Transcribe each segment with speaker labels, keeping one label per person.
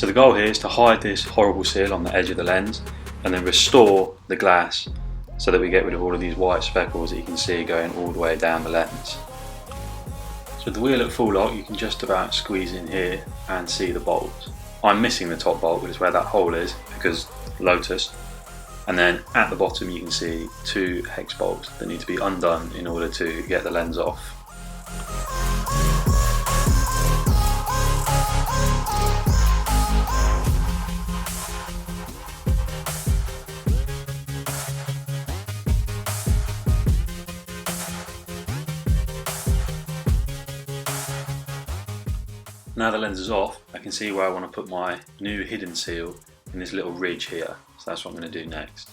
Speaker 1: So the goal here is to hide this horrible seal on the edge of the lens and then restore the glass so that we get rid of all of these white speckles that you can see going all the way down the lens. So with the wheel at full lock, you can just about squeeze in here and see the bolts. I'm missing the top bolt, which is where that hole is, because Lotus. And then at the bottom you can see 2 hex bolts that need to be undone in order to get the lens off. Now the lens is off, I can see where I want to put my new hidden seal in this little ridge here, so that's what I'm going to do next.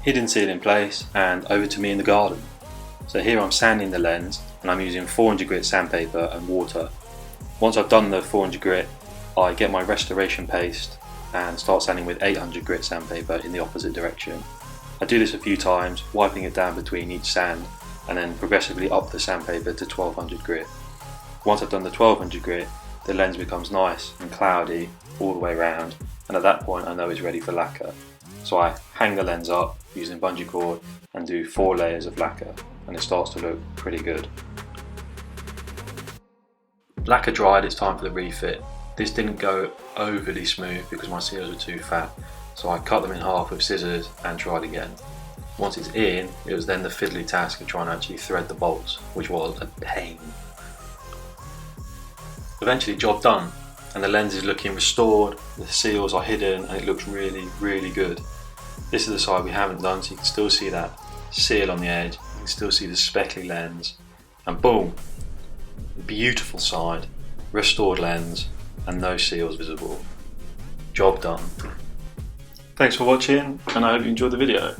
Speaker 1: Hidden seal in place, and over to me in the garden. So here I'm sanding the lens and I'm using 400 grit sandpaper and water. Once I've done the 400 grit, I get my restoration paste and start sanding with 800 grit sandpaper in the opposite direction. I do this a few times, wiping it down between each sand and then progressively up the sandpaper to 1200 grit. Once I've done the 1200 grit, the lens becomes nice and cloudy all the way around, and at that point I know it's ready for lacquer. So I hang the lens up using bungee cord and do 4 layers of lacquer, and it starts to look pretty good. Lacquer dried, it's time for the refit. This didn't go overly smooth because my seals were too fat, so I cut them in half with scissors and tried again. Once it's in, it was then the fiddly task of trying to actually thread the bolts, which was a pain. Eventually, job done, and the lens is looking restored, the seals are hidden, and it looks really, really good. This is the side we haven't done, so you can still see that seal on the edge, you can still see the speckly lens, and boom, beautiful side, restored lens, and no seals visible. Job done. Thanks for watching, and I hope you enjoyed the video.